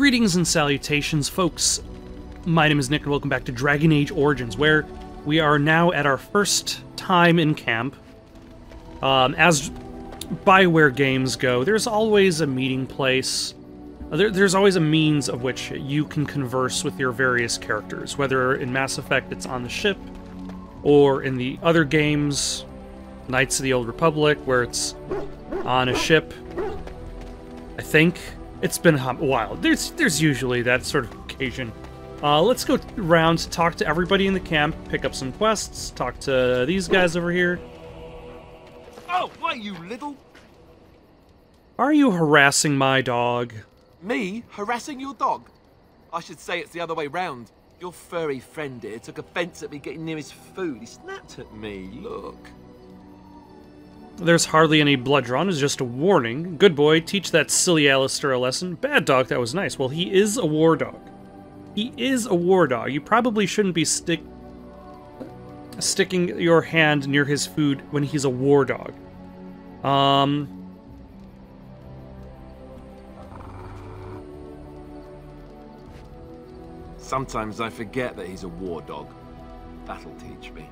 Greetings and salutations, folks. My name is Nick, and welcome back to Dragon Age Origins, where we are now at our first time in camp. As BioWare games go, there's always a meeting place. There's always a means of which you can converse with your various characters, whether in Mass Effect it's on the ship, or in the other games, Knights of the Old Republic, where it's on a ship. I think it's been a while. There's usually that sort of occasion. Let's go around, talk to everybody in the camp, pick up some quests, talk to these guys over here. Oh, why, you little... Are you harassing my dog? Me? Harassing your dog? I should say it's the other way round. Your furry friend here took offence at me getting near his food. He snapped at me, look. There's hardly any blood drawn, it's just a warning. Good boy, teach that silly Alistair a lesson. Bad dog, that was nice. Well, he is a war dog. He is a war dog. You probably shouldn't be sticking your hand near his food when he's a war dog. Sometimes I forget that he's a war dog. That'll teach me.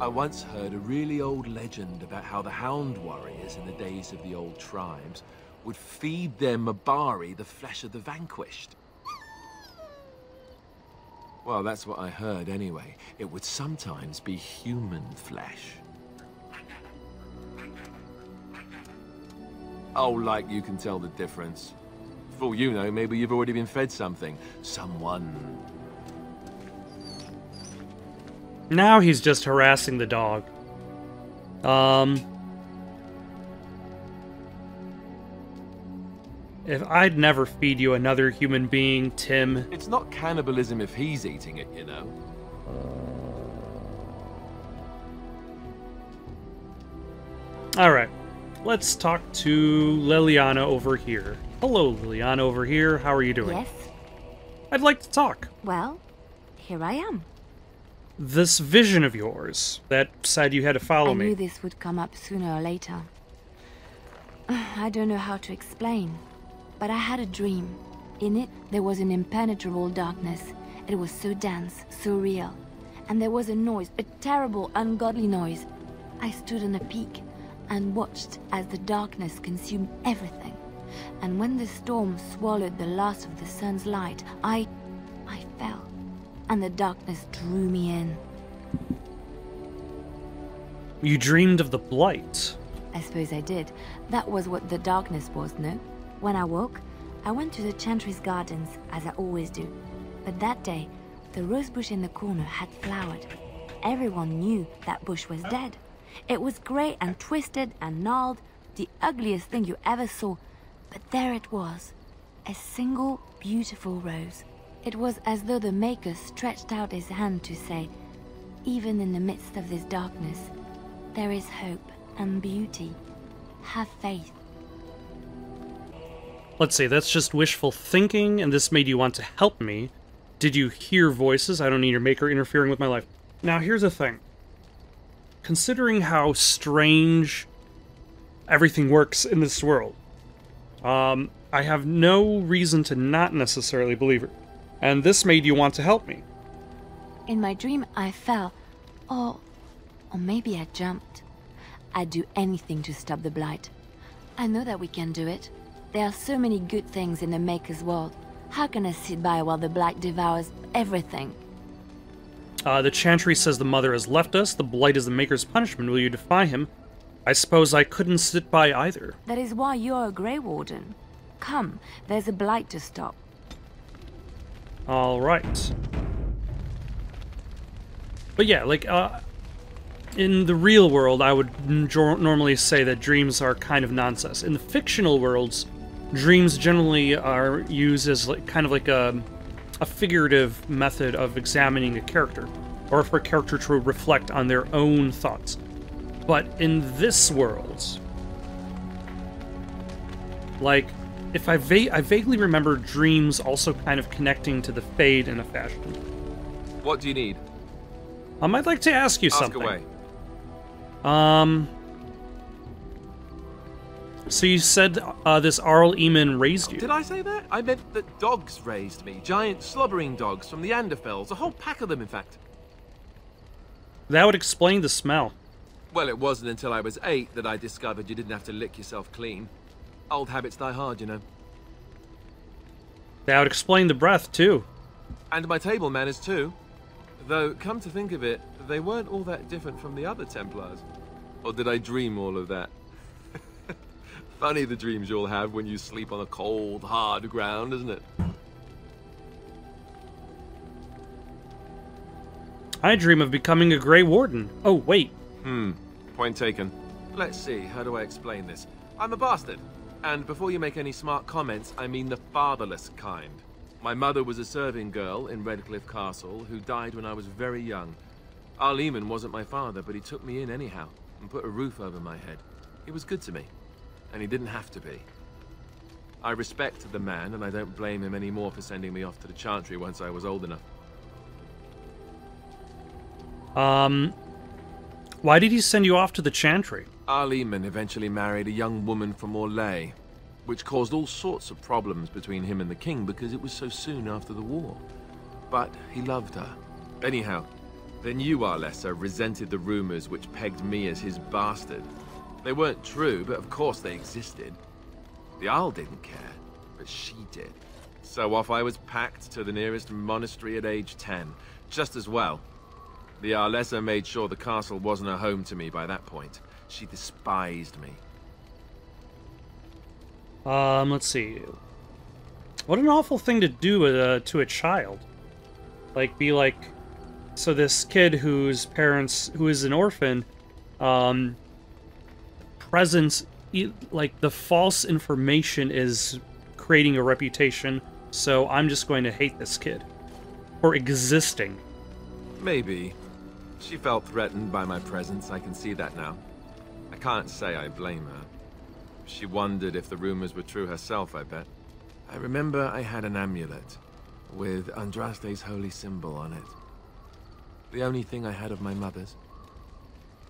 I once heard a really old legend about how the Hound warriors in the days of the old tribes would feed their Mabari the flesh of the vanquished. Well, that's what I heard anyway. It would sometimes be human flesh. Oh, like you can tell the difference. For all you know, maybe you've already been fed something. Someone... Now he's just harassing the dog. If I'd never feed you another human being, Tim. It's not cannibalism if he's eating it, you know. Alright. Let's talk to Leliana over here. Hello, Leliana over here. How are you doing? Yes? I'd like to talk. Well, here I am. This vision of yours that said you had to follow I me. knew this would come up sooner or later. I don't know how to explain, but I had a dream. In it, there was an impenetrable darkness. It was so dense, so real. And there was a noise, a terrible, ungodly noise. I stood on a peak and watched as the darkness consumed everything. And when the storm swallowed the last of the sun's light, I fell. And the darkness drew me in. You dreamed of the Blight. I suppose I did. That was what the darkness was, no? When I woke, I went to the Chantry's gardens, as I always do. But that day, the rosebush in the corner had flowered. Everyone knew that bush was dead. It was grey and twisted and gnarled, the ugliest thing you ever saw. But there it was, a single beautiful rose. It was as though the Maker stretched out his hand to say, even in the midst of this darkness, there is hope and beauty. Have faith. Let's see, that's just wishful thinking, and this made you want to help me. Did you hear voices? I don't need your Maker interfering with my life. Now, here's the thing. Considering how strange everything works in this world, I have no reason to not necessarily believe it. And this made you want to help me. In my dream, I fell. Or maybe I jumped. I'd do anything to stop the Blight. I know that we can do it. There are so many good things in the Maker's world. How can I sit by while the Blight devours everything? The Chantry says the Mother has left us. The Blight is the Maker's punishment. Will you defy him? I suppose I couldn't sit by either. That is why you're a Grey Warden. Come, there's a Blight to stop. Alright. But yeah, like, in the real world, I would normally say that dreams are kind of nonsense. In the fictional worlds, dreams generally are used as kind of like a figurative method of examining a character, or for a character to reflect on their own thoughts. But in this world, like, if I vaguely remember dreams also kind of connecting to the Fade in a fashion. What do you need? I'd like to ask you something. Ask away. So you said this Arl Eamon raised you? Did I say that? I meant that dogs raised me. Giant slobbering dogs from the Anderfells. A whole pack of them, in fact. That would explain the smell. Well, it wasn't until I was 8 that I discovered you didn't have to lick yourself clean. Old habits die hard, you know. That would explain the breath, too. And my table manners, too. Though, come to think of it, they weren't all that different from the other Templars. Or did I dream all of that? Funny the dreams you'll have when you sleep on a cold, hard ground, isn't it? I dream of becoming a Grey Warden. Oh, wait. Point taken. Let's see, how do I explain this? I'm a bastard. And before you make any smart comments, I mean the fatherless kind. My mother was a serving girl in Redcliffe Castle who died when I was very young. Arl Eamon wasn't my father, but he took me in anyhow and put a roof over my head. He was good to me, and he didn't have to be. I respect the man, and I don't blame him anymore for sending me off to the Chantry once I was old enough. Why did he send you off to the Chantry? Arl Eamon eventually married a young woman from Orlais, which caused all sorts of problems between him and the king because it was so soon after the war. But he loved her. Anyhow, then you, Arlessa, resented the rumors which pegged me as his bastard. They weren't true, but of course they existed. The Arl didn't care, but she did. So off I was packed to the nearest monastery at age 10, just as well. The Arlessa made sure the castle wasn't a home to me by that point. She despised me. Let's see. What an awful thing to do to a child. Like, be like... So this kid whose parents... Who is an orphan... presence... Like, the false information is creating a reputation, so I'm just going to hate this kid. For existing. Maybe. She felt threatened by my presence, I can see that now. I can't say I blame her. She wondered if the rumors were true herself, I bet. I remember I had an amulet with Andraste's holy symbol on it. The only thing I had of my mother's.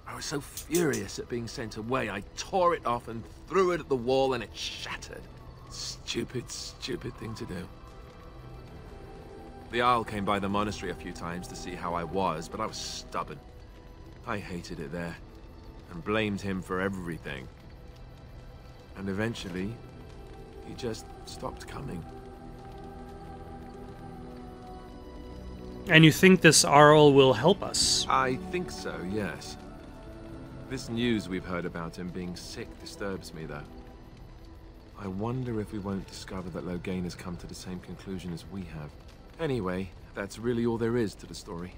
I was so furious at being sent away, I tore it off and threw it at the wall and it shattered. Stupid, stupid thing to do. The Arl came by the monastery a few times to see how I was, but I was stubborn. I hated it there, and blamed him for everything. And eventually, he just stopped coming. And you think this Arl will help us? I think so, yes. This news we've heard about him being sick disturbs me, though. I wonder if we won't discover that Loghain has come to the same conclusion as we have. Anyway, that's really all there is to the story.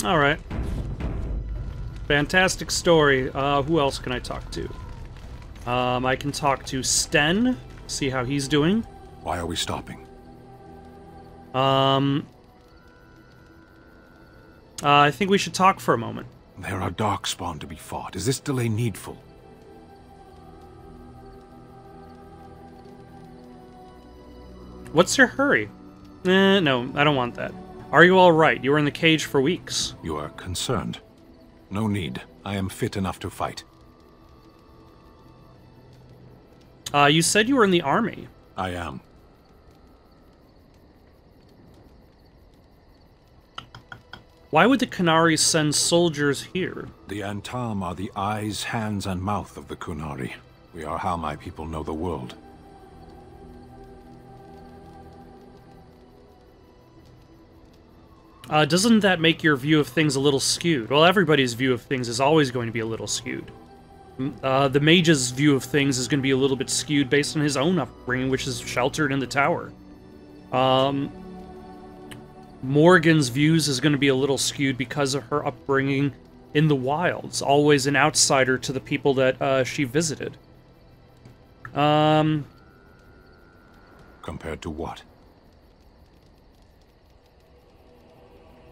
Alright. Fantastic story. Who else can I talk to? I can talk to Sten, see how he's doing. Why are we stopping? I think we should talk for a moment. There are Darkspawn to be fought. Is this delay needful? What's your hurry? No, I don't want that. Are you alright? You were in the cage for weeks. You are concerned. No need. I am fit enough to fight. You said you were in the army. I am. Why would the Qunari send soldiers here? The Antam are the eyes, hands, and mouth of the Qunari. We are how my people know the world. Doesn't that make your view of things a little skewed? Well, everybody's view of things is always going to be a little skewed. The mage's view of things is going to be a little bit skewed based on his own upbringing, which is sheltered in the tower. Morgan's views is going to be a little skewed because of her upbringing in the wilds, always an outsider to the people that she visited. Compared to what?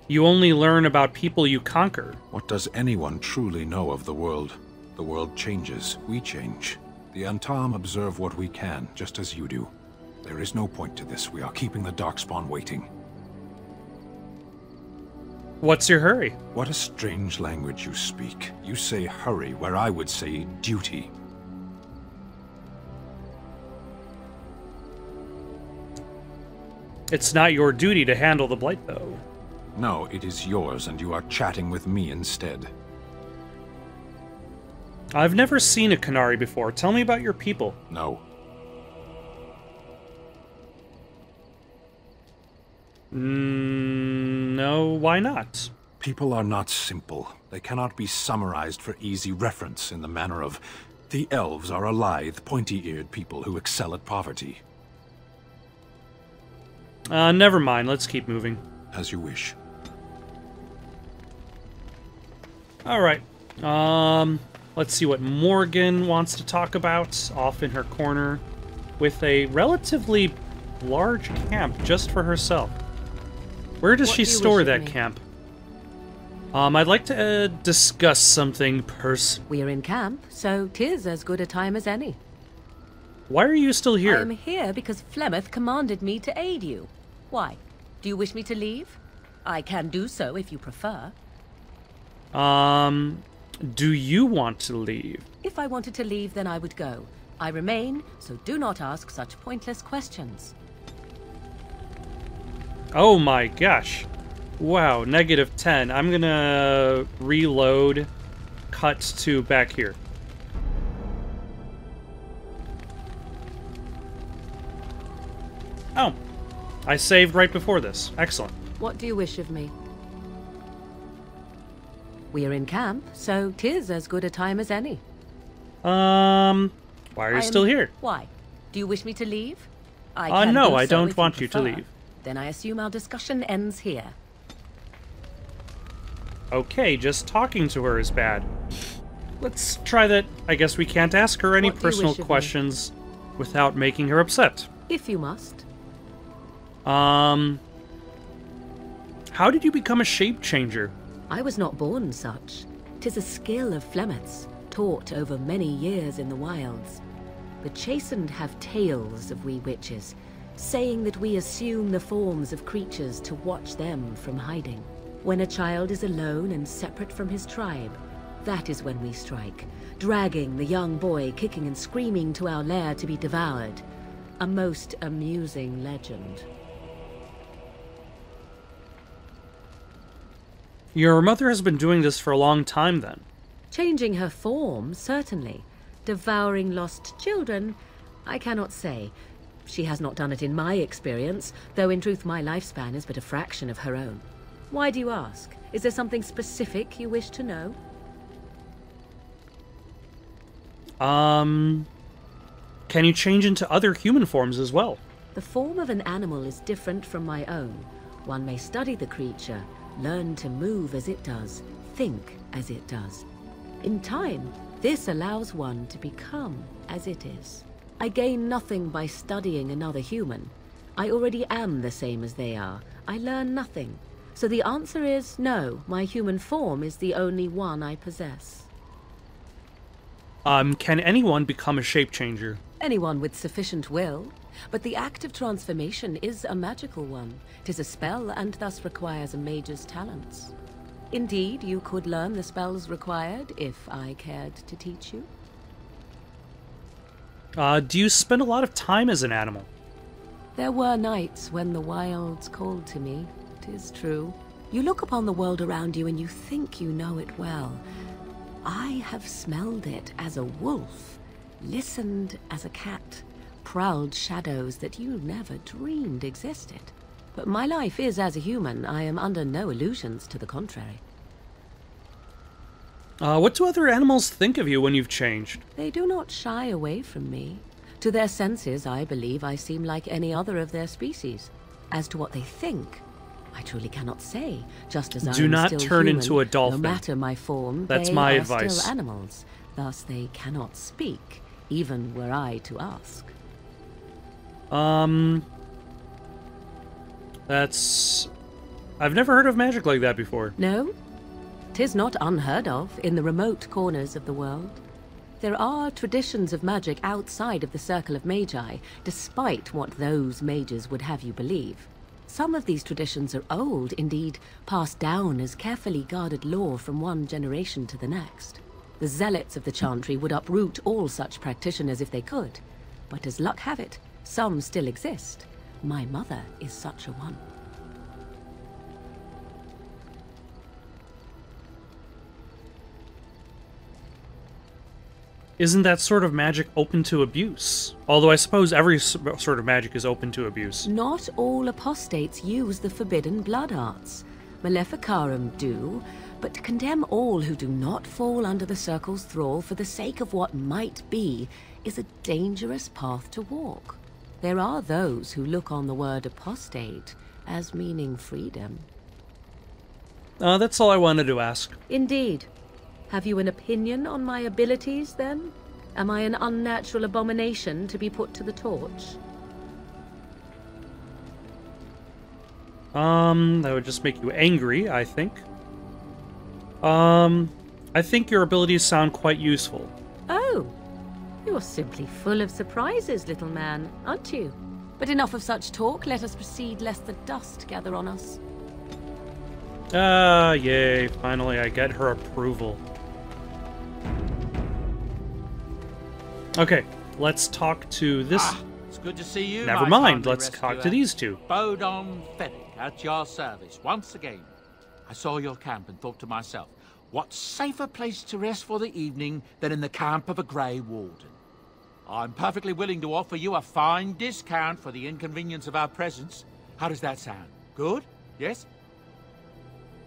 You only learn about people you conquer. What does anyone truly know of the world? The world changes. We change. The Antam observe what we can, just as you do. There is no point to this. We are keeping the Darkspawn waiting. What's your hurry? What a strange language you speak. You say hurry where I would say duty. It's not your duty to handle the blight, though. No, it is yours, and you are chatting with me instead. I've never seen a Qunari before. Tell me about your people. No. No, why not? People are not simple. They cannot be summarized for easy reference in the manner of, the elves are a lithe, pointy-eared people who excel at poverty. Never mind. Let's keep moving. As you wish. Alright. Let's see what Morgan wants to talk about off in her corner with a relatively large camp just for herself. Where does she store that camp? I'd like to discuss something We're in camp, so 'tis as good a time as any. Why are you still here? I'm here because Flemeth commanded me to aid you. Why? Do you wish me to leave? I can do so if you prefer. Do you want to leave? If I wanted to leave, then I would go. I remain, so do not ask such pointless questions. Oh my gosh. Wow, -10. I'm gonna reload, cut to back here. Oh, I saved right before this. Excellent. What do you wish of me? We are in camp, so 'tis as good a time as any. Why are you still here? Why? Do you wish me to leave? No, I don't want you to leave. Then I assume our discussion ends here. Okay, just talking to her is bad. Let's try that. I guess we can't ask her any What do you personal wish of me? questions without making her upset. If you must. How did you become a shape changer? I was not born such. 'Tis a skill of Flemeth's, taught over many years in the wilds. The chastened have tales of we witches, saying that we assume the forms of creatures to watch them from hiding. When a child is alone and separate from his tribe, that is when we strike, dragging the young boy kicking and screaming to our lair to be devoured. A most amusing legend. Your mother has been doing this for a long time, then. Changing her form, certainly. Devouring lost children, I cannot say. She has not done it in my experience, though in truth my lifespan is but a fraction of her own. Why do you ask? Is there something specific you wish to know? Can you change into other human forms as well? The form of an animal is different from my own. One may study the creature, learn to move as it does, think as it does. In time, this allows one to become as it is. I gain nothing by studying another human. I already am the same as they are. I learn nothing. So the answer is no, my human form is the only one I possess. Can anyone become a shape changer? Anyone with sufficient will. But the act of transformation is a magical one. 'Tis a spell and thus requires a mage's talents. Indeed, you could learn the spells required if I cared to teach you. Do you spend a lot of time as an animal? There were nights when the wilds called to me, 'tis true. You look upon the world around you and you think you know it well. I have smelled it as a wolf, listened as a cat, prowled shadows that you never dreamed existed. But my life is as a human. I am under no illusions to the contrary. What do other animals think of you when you've changed? They do not shy away from me. To their senses, I believe I seem like any other of their species. As to what they think, I truly cannot say. Just as I am Do not still turn human, into a dolphin. No matter my form, That's they my are advice. still animals. Thus they cannot speak, even were I to ask. I've never heard of magic like that before. No? 'Tis not unheard of in the remote corners of the world. There are traditions of magic outside of the circle of magi, despite what those mages would have you believe. Some of these traditions are old, indeed passed down as carefully guarded lore from one generation to the next. The zealots of the Chantry would uproot all such practitioners if they could, but as luck have it, some still exist. My mother is such a one. Isn't that sort of magic open to abuse? Although I suppose every sort of magic is open to abuse. Not all apostates use the forbidden blood arts. Maleficarum do, but to condemn all who do not fall under the Circle's thrall for the sake of what might be is a dangerous path to walk. There are those who look on the word apostate as meaning freedom. That's all I wanted to ask. Indeed. Have you an opinion on my abilities, then? Am I an unnatural abomination to be put to the torch? That would just make you angry, I think. I think your abilities sound quite useful. Oh, you're simply full of surprises, little man, aren't you? But enough of such talk. Let us proceed, lest the dust gather on us. Ah, yay. Finally, I get her approval. Okay, let's talk to this... It's good to see you. Never mind, let's talk to these two. Bodon Ferric, at your service, once again. I saw your camp and thought to myself, what safer place to rest for the evening than in the camp of a Grey Warden? I'm perfectly willing to offer you a fine discount for the inconvenience of our presence. How does that sound? Good? Yes?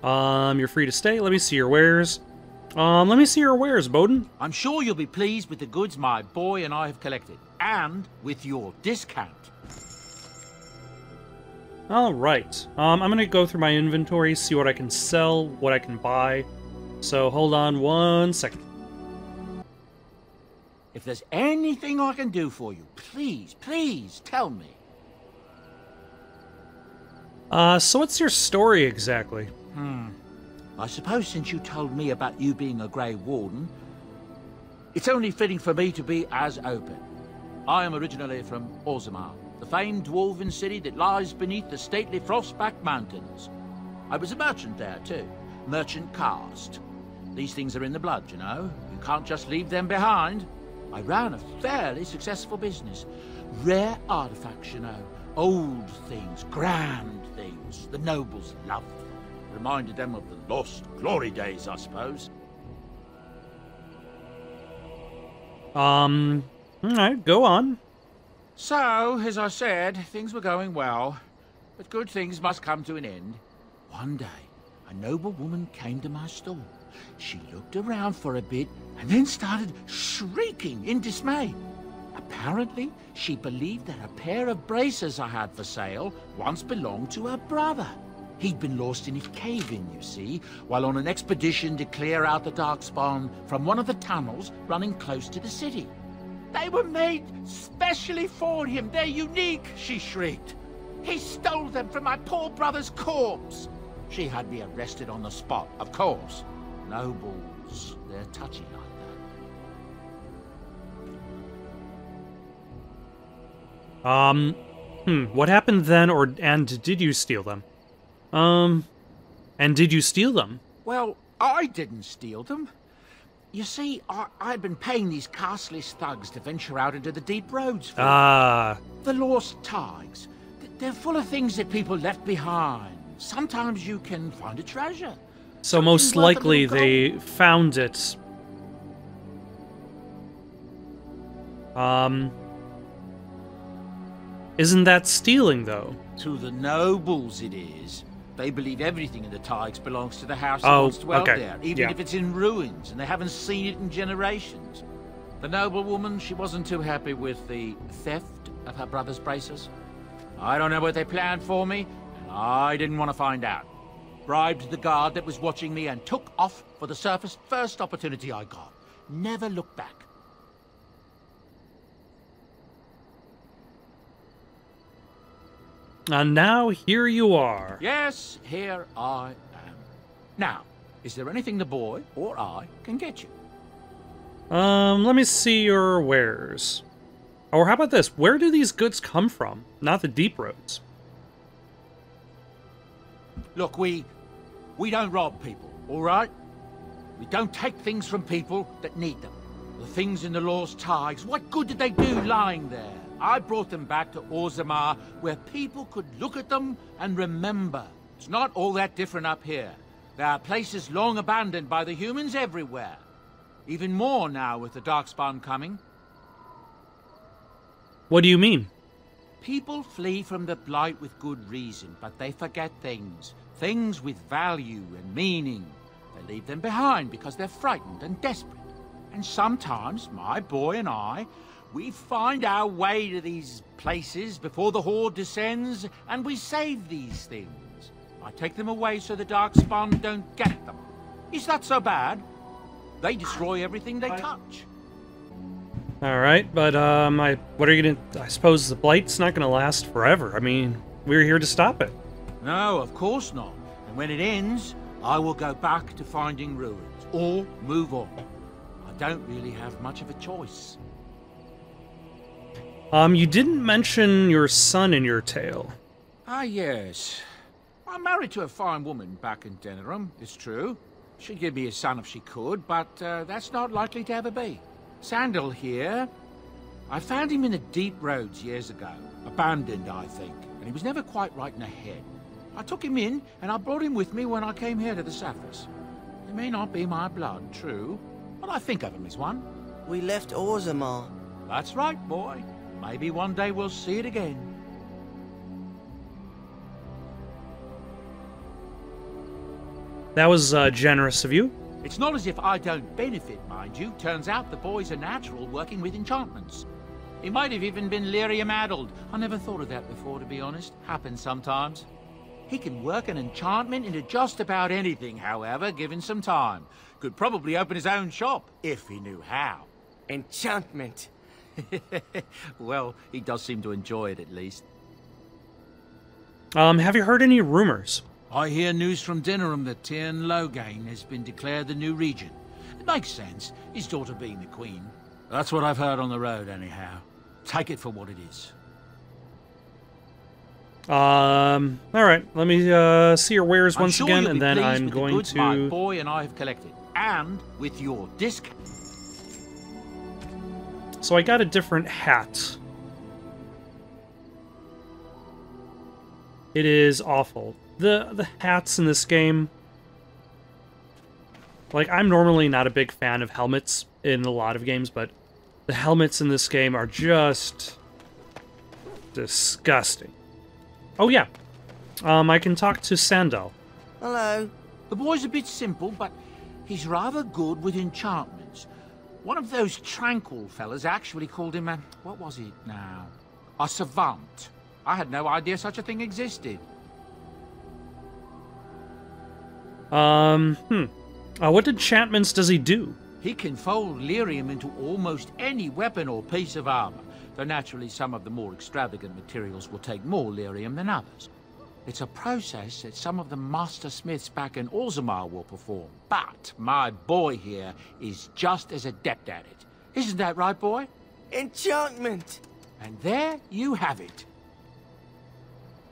You're free to stay. Let me see your wares. Let me see your wares, Bodon. I'm sure you'll be pleased with the goods my boy and I have collected, and with your discount. Alright. I'm gonna go through my inventory, see what I can sell, what I can buy. So, hold on 1 second. If there's anything I can do for you, please, please tell me. So what's your story exactly? I suppose since you told me about you being a Grey Warden, it's only fitting for me to be as open. I am originally from Orzammar, the famed dwarven city that lies beneath the stately Frostback Mountains. I was a merchant there too, merchant caste. These things are in the blood, you know. You can't just leave them behind. I ran a fairly successful business. Rare artifacts, you know. Old things, grand things. The nobles loved them. Reminded them of the lost glory days, I suppose. Alright, go on. So, as I said, things were going well. But good things must come to an end. One day, a noble woman came to my stall. She looked around for a bit and then started shrieking in dismay. Apparently, she believed that a pair of braces I had for sale once belonged to her brother. He'd been lost in a cave-in, you see, while on an expedition to clear out the Darkspawn from one of the tunnels running close to the city. They were made specially for him. They're unique, she shrieked. He stole them from my poor brother's corpse. She had me arrested on the spot, of course. Nobles, they're touchy like that. What happened then, and did you steal them? And did you steal them? Well, I didn't steal them. You see, I'd been paying these castless thugs to venture out into the deep roads for the lost tigers. They're full of things that people left behind. Sometimes you can find a treasure. So most likely they found it. Isn't that stealing, though? To the nobles it is. They believe everything in the Tigers belongs to the house that once dwelt there, even if it's in ruins and they haven't seen it in generations. The noblewoman, she wasn't too happy with the theft of her brother's braces. I don't know what they planned for me, and I didn't want to find out. Bribed the guard that was watching me and took off for the surface first opportunity I got. Never looked back. And now here you are. Yes, here I am. Now, is there anything the boy or I can get you? Let me see your wares. Or how about this? Where do these goods come from? Not the deep roads. Look, we don't rob people, all right? We don't take things from people that need them. The things in the Lost Tigers, what good did they do lying there? I brought them back to Orzammar, where people could look at them and remember. It's not all that different up here. There are places long abandoned by the humans everywhere. Even more now with the Darkspawn coming. What do you mean? People flee from the Blight with good reason, but they forget things. Things with value and meaning. They leave them behind because they're frightened and desperate. And sometimes, my boy and I, we find our way to these places before the Horde descends, and we save these things. I take them away so the Darkspawn don't get them. Is that so bad? They destroy everything they touch. Alright, but, what are you gonna... I suppose the Blight's not gonna last forever. I mean, we're here to stop it. No, of course not. And when it ends, I will go back to finding ruins, or move on. I don't really have much of a choice. You didn't mention your son in your tale. Ah, yes. I'm married to a fine woman back in Denerim, it's true. She'd give me a son if she could, but that's not likely to ever be. Sandal here. I found him in the deep roads years ago. Abandoned, I think, and he was never quite right in the head. I took him in, and I brought him with me when I came here to the Saphras. He may not be my blood, true, but I think of him as one. We left Orzammar. That's right, boy. Maybe one day we'll see it again. That was, generous of you. It's not as if I don't benefit, mind you. Turns out the boy's a natural working with enchantments. He might have even been lyrium-addled. I never thought of that before, to be honest. Happens sometimes. He can work an enchantment into just about anything, however, given some time. Could probably open his own shop, if he knew how. Enchantment. Well, he does seem to enjoy it, at least. Have you heard any rumors? I hear news from Denerim that Tirn Loghain has been declared the new regent. It makes sense, his daughter being the queen. That's what I've heard on the road, anyhow. Take it for what it is. Alright, let me, see your wares once sure again, you'll and be then pleased I'm with the going goods to... my boy and I have collected, and with your discount. So I got a different hat. It is awful. The hats in this game... Like, I'm normally not a big fan of helmets in a lot of games, but the helmets in this game are just... disgusting. Oh, yeah. I can talk to Sandal. Hello. The boy's a bit simple, but he's rather good with enchantments. One of those tranquil fellas actually called him a... what was it now? A savant. I had no idea such a thing existed. What enchantments does he do? He can fold lyrium into almost any weapon or piece of armor, though naturally some of the more extravagant materials will take more lyrium than others. It's a process that some of the master smiths back in Orzammar will perform, but my boy here is just as adept at it. Isn't that right, boy? Enchantment. And there you have it.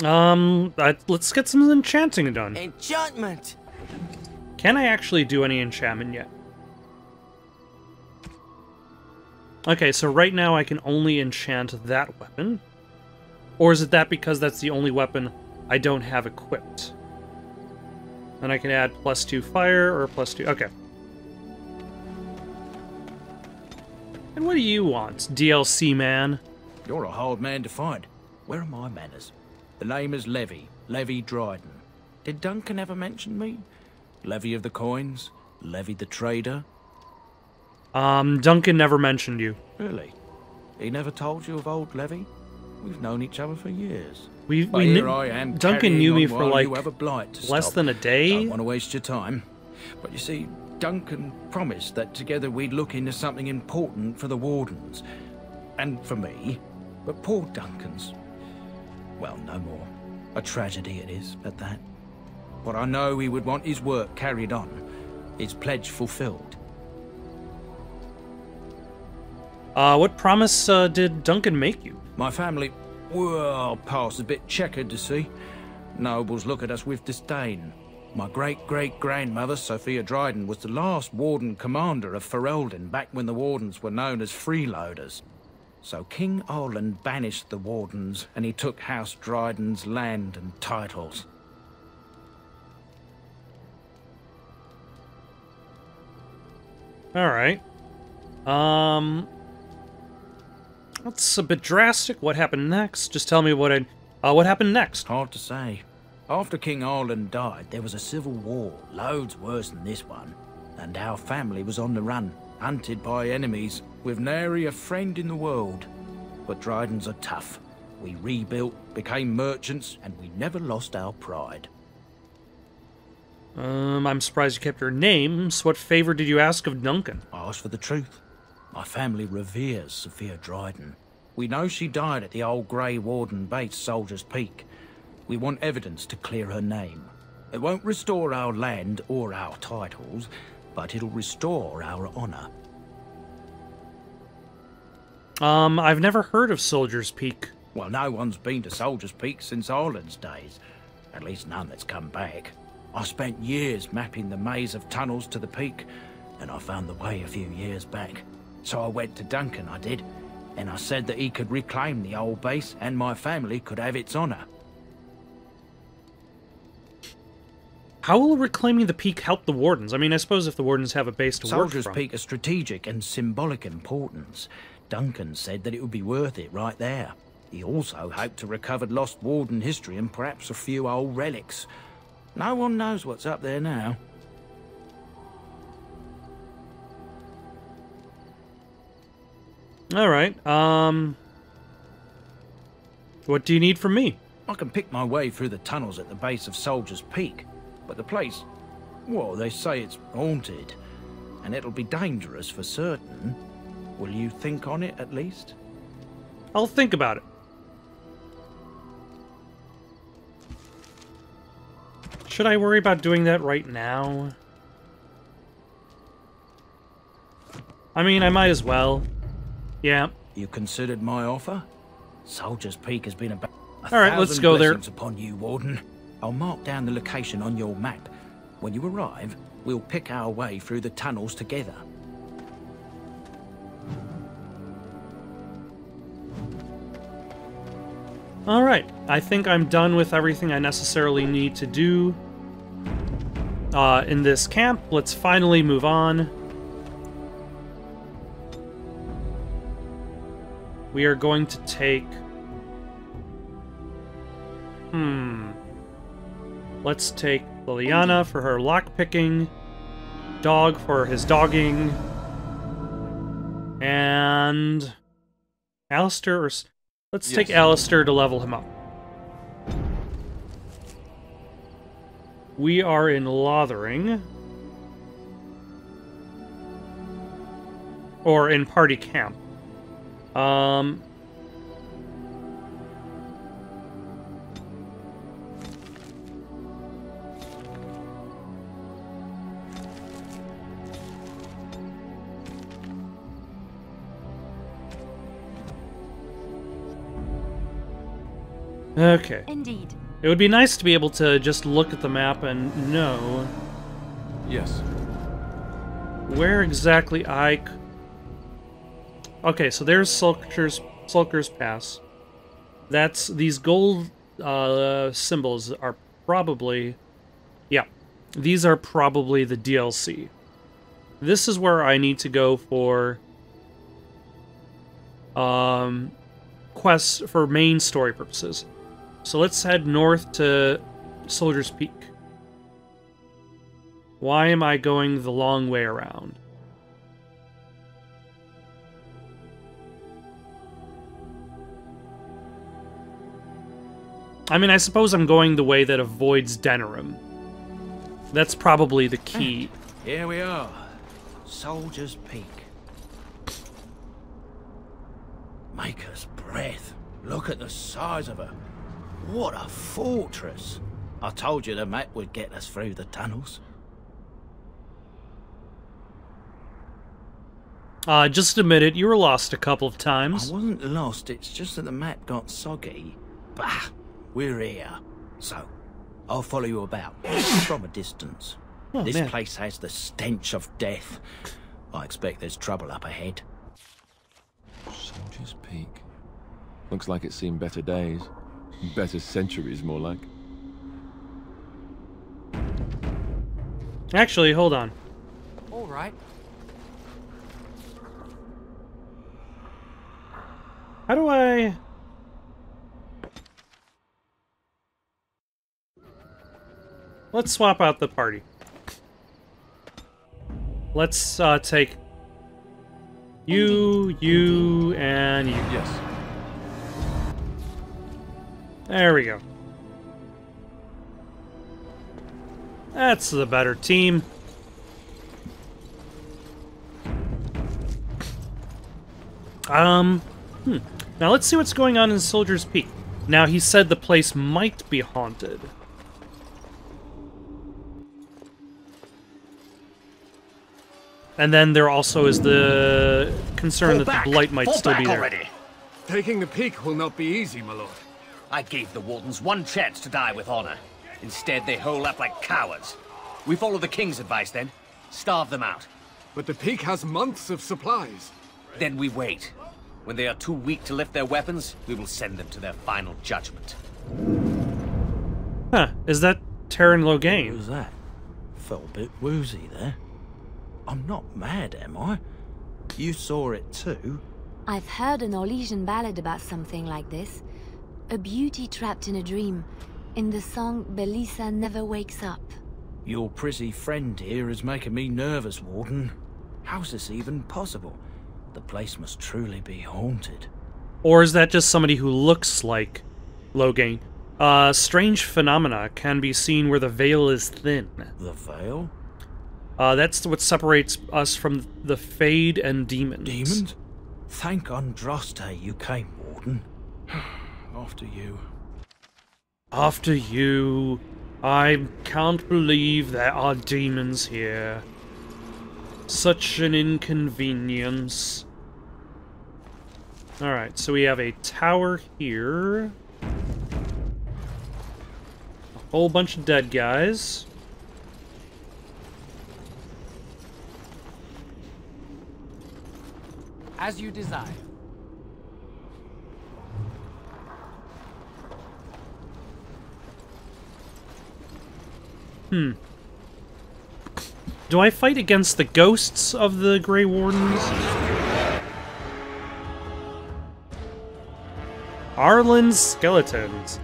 Let's get some enchanting done. Enchantment. Can I actually do any enchantment yet? Okay, so right now I can only enchant that weapon. Or is it that because that's the only weapon I don't have equipped? Then I can add +2 fire or +2... Okay. And what do you want, DLC man? You're a hard man to find. Where are my manners? The name is Levy. Levy Dryden. Did Duncan ever mention me? Levy of the Coins? Levy the Trader? Duncan never mentioned you. Really? He never told you of old Levy? We've known each other for years. Duncan knew me for like less than a day. Don't want to waste your time. But you see, Duncan promised that together we'd look into something important for the Wardens. And for me. But poor Duncan's... well, no more. A tragedy it is, at that. But I know he would want his work carried on. His pledge fulfilled. What promise did Duncan make you? My family, well, past a bit checkered to see. Nobles look at us with disdain. My great-great-grandmother, Sophia Dryden, was the last Warden Commander of Ferelden back when the Wardens were known as freeloaders. So King Orland banished the Wardens, and he took House Dryden's land and titles. Alright. That's a bit drastic. What happened next? Just tell me what happened next. Hard to say. After King Orland died, there was a civil war, loads worse than this one. And our family was on the run, hunted by enemies, with nary a friend in the world. But Drydens are tough. We rebuilt, became merchants, and we never lost our pride. I'm surprised you kept your names. What favor did you ask of Duncan? I asked for the truth. My family reveres Sophia Dryden. We know she died at the old Grey Warden base, Soldier's Peak. We want evidence to clear her name. It won't restore our land or our titles, but it'll restore our honor. I've never heard of Soldier's Peak. Well, no one's been to Soldier's Peak since Orland's days. At least none that's come back. I spent years mapping the maze of tunnels to the peak, and I found the way a few years back. So I went to Duncan, I did, and I said that he could reclaim the old base and my family could have its honor. How will reclaiming the peak help the Wardens? I mean, I suppose if the Wardens have a base to work Soldier's from. Peak is strategic and symbolic importance. Duncan said that it would be worth it right there. He also hoped to recover lost Warden history and perhaps a few old relics. No one knows what's up there now. Alright, what do you need from me? I can pick my way through the tunnels at the base of Soldier's Peak, but the place, well, they say it's haunted, and it'll be dangerous for certain. Will you think on it at least? I'll think about it. Should I worry about doing that right now? I mean, I might as well. Yeah. You considered my offer? Soldier's Peak has been about All right, let's go there. Upon you, Warden. I'll mark down the location on your map. When you arrive, we'll pick our way through the tunnels together. All right, I think I'm done with everything I necessarily need to do in this camp. Let's finally move on. We are going to take... Let's take Liliana for her lockpicking, Dog for his dogging, and Alistair, or... Let's take Alistair to level him up. We are in Lothering. Or in party camp. Okay. Indeed. It would be nice to be able to just look at the map and know... Yes. Where exactly Okay, so there's Sulker's Pass. That's... These gold symbols are probably... Yeah. These are probably the DLC. This is where I need to go for... quests for main story purposes. So let's head north to Soldier's Peak. Why am I going the long way around? I mean, I suppose I'm going the way that avoids Denerim. That's probably the key. Here we are. Soldier's Peak. Maker's breath. Look at the size of her. What a fortress. I told you the map would get us through the tunnels. Just admit it, you were lost a couple of times. I wasn't lost, it's just that the map got soggy. Bah, we're here. So, I'll follow you about, from a distance. Oh, This man. place has the stench of death. I expect there's trouble up ahead. Soldier's Peak. Looks like it's seen better days. Better centuries, more like. Actually, hold on. All right. How do I... Let's swap out the party. Let's take you, you, and you. Yes. There we go. That's the better team. Now let's see what's going on in Soldier's Peak. Now, he said the place might be haunted. And then there also is the concern that the blight might still be there. Already. Taking the peak will not be easy, my lord. I gave the Wardens one chance to die with honor. Instead, they hole up like cowards. We follow the King's advice then. Starve them out. But the peak has months of supplies. Then we wait. When they are too weak to lift their weapons, we will send them to their final judgment. Huh, is that Terran Logain? Who's that? Felt a bit woozy there. I'm not mad, am I? You saw it too? I've heard an Orlesian ballad about something like this. A beauty trapped in a dream. In the song, Belisa never wakes up. Your prissy friend here is making me nervous, Warden. How's this even possible? The place must truly be haunted. Or is that just somebody who looks like Logain? Strange phenomena can be seen where the veil is thin. The veil? That's what separates us from the Fade and demons. Demons? Thank Andraste you came, Warden. After you. After you. I can't believe there are demons here. Such an inconvenience. Alright, so we have a tower here. A whole bunch of dead guys. As you desire. Do I fight against the ghosts of the Grey Wardens? Arlen's skeletons.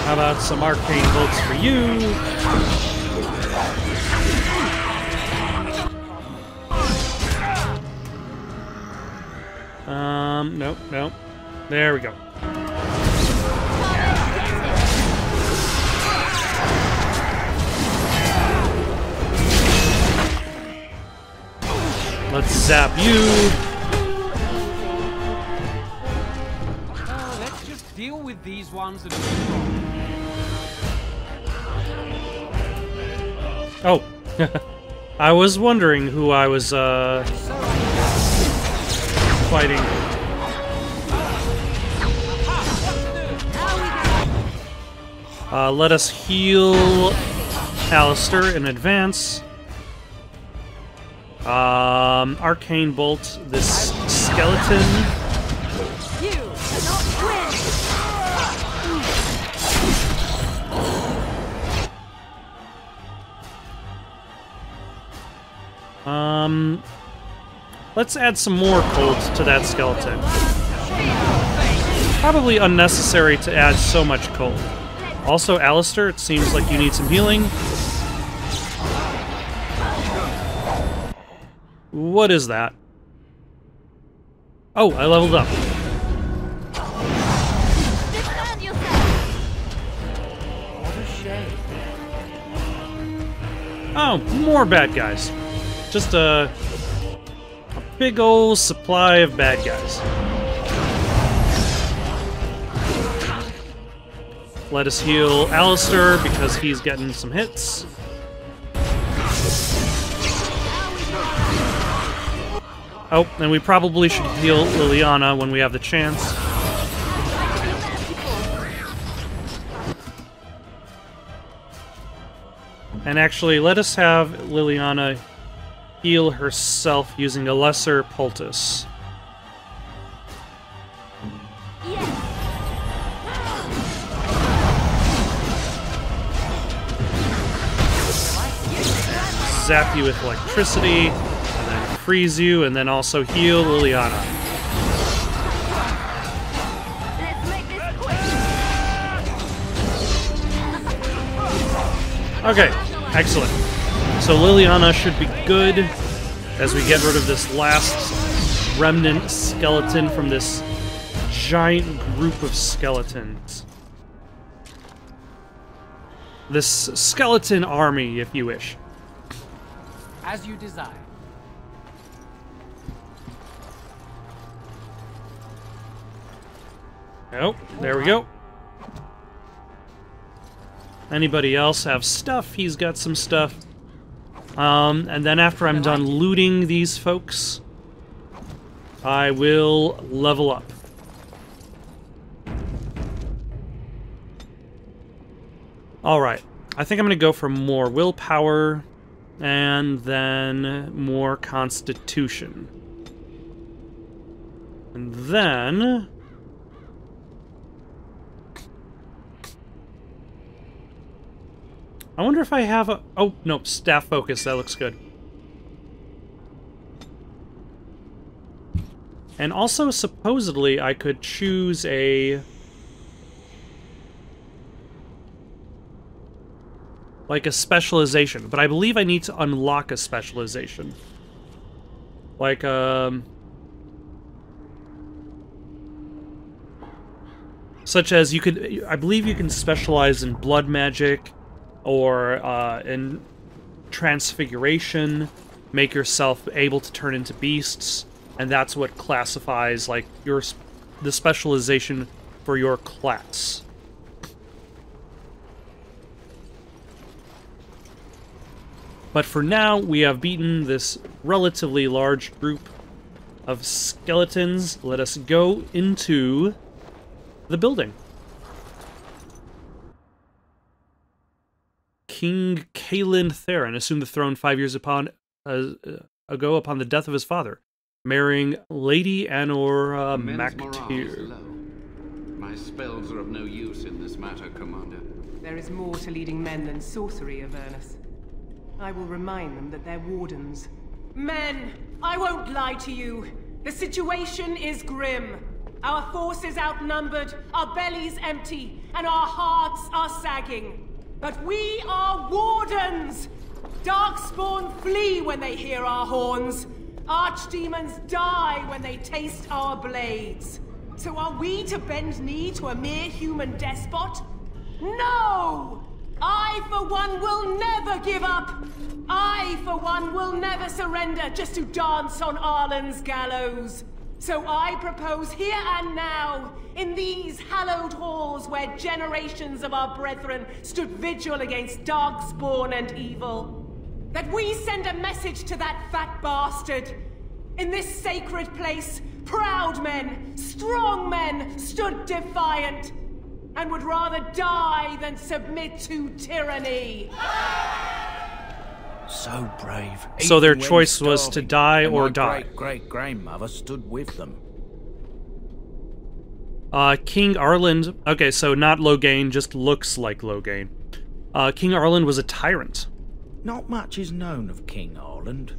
How about some arcane bolts for you? Nope, nope. There we go. Let's zap you. Let's just deal with these ones and Oh. I was wondering who I was, fighting. Let us heal Alistair in advance. Arcane Bolt this skeleton. You cannot win! Let's add some more cold to that skeleton. Probably unnecessary to add so much cold. Also, Alistair, it seems like you need some healing. What is that? Oh, I leveled up. Defend yourself! What a shame. Oh, more bad guys. Just a big old supply of bad guys. Let us heal Alistair because he's getting some hits. Oh, and we probably should heal Liliana when we have the chance. And actually, let us have Liliana heal herself using a lesser poultice. Zap you with electricity, and then freeze you, and then also heal Liliana. Okay, excellent. So Liliana should be good as we get rid of this last remnant skeleton from this giant group of skeletons. This skeleton army, if you wish. As you desire. Oh, there we go. Anybody else have stuff? He's got some stuff. And then after I'm done looting these folks, I will level up. Alright, I think I'm going to go for more willpower, and then more constitution. And then... I wonder if I have a... Oh, nope, staff focus, that looks good. And also, supposedly, I could choose a... like a specialization, but I believe I need to unlock a specialization. Like, such as you could... I believe you can specialize in blood magic, or in transfiguration, make yourself able to turn into beasts, and that's what classifies, like, the specialization for your class. But for now, we have beaten this relatively large group of skeletons. Let us go into the building. King Kaelin Theron assumed the throne 5 years ago upon the death of his father, marrying Lady Anora MacTyr. My spells are of no use in this matter, Commander. There is more to leading men than sorcery, Avernus. I will remind them that they're wardens. Men, I won't lie to you. The situation is grim. Our forces outnumbered, our bellies empty, and our hearts are sagging. But we are wardens! Darkspawn flee when they hear our horns. Archdemons die when they taste our blades. So are we to bend knee to a mere human despot? No! I, for one, will never give up! I, for one, will never surrender just to dance on Arlen's gallows! So I propose here and now, in these hallowed halls where generations of our brethren stood vigil against darkspawn and evil, that we send a message to that fat bastard. In this sacred place, proud men, strong men stood defiant, and would rather die than submit to tyranny. So brave. So their choice was to die or die. My great-great-grandmother stood with them. King Arland... Okay, so not Loghain, just looks like Loghain. King Arland was a tyrant. Not much is known of King Arland.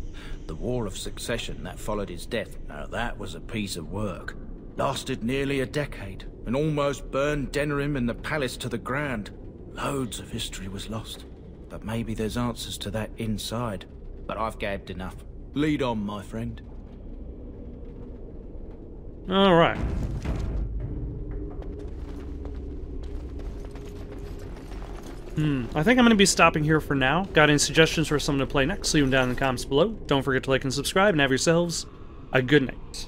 The War of Succession that followed his death, now that was a piece of work. Lasted nearly a decade, and almost burned Denerim and the palace to the ground. Loads of history was lost. But maybe there's answers to that inside. But I've gabbed enough. Lead on, my friend. Alright. I think I'm going to be stopping here for now. Got any suggestions for someone to play next? Leave them down in the comments below. Don't forget to like and subscribe, and have yourselves a good night.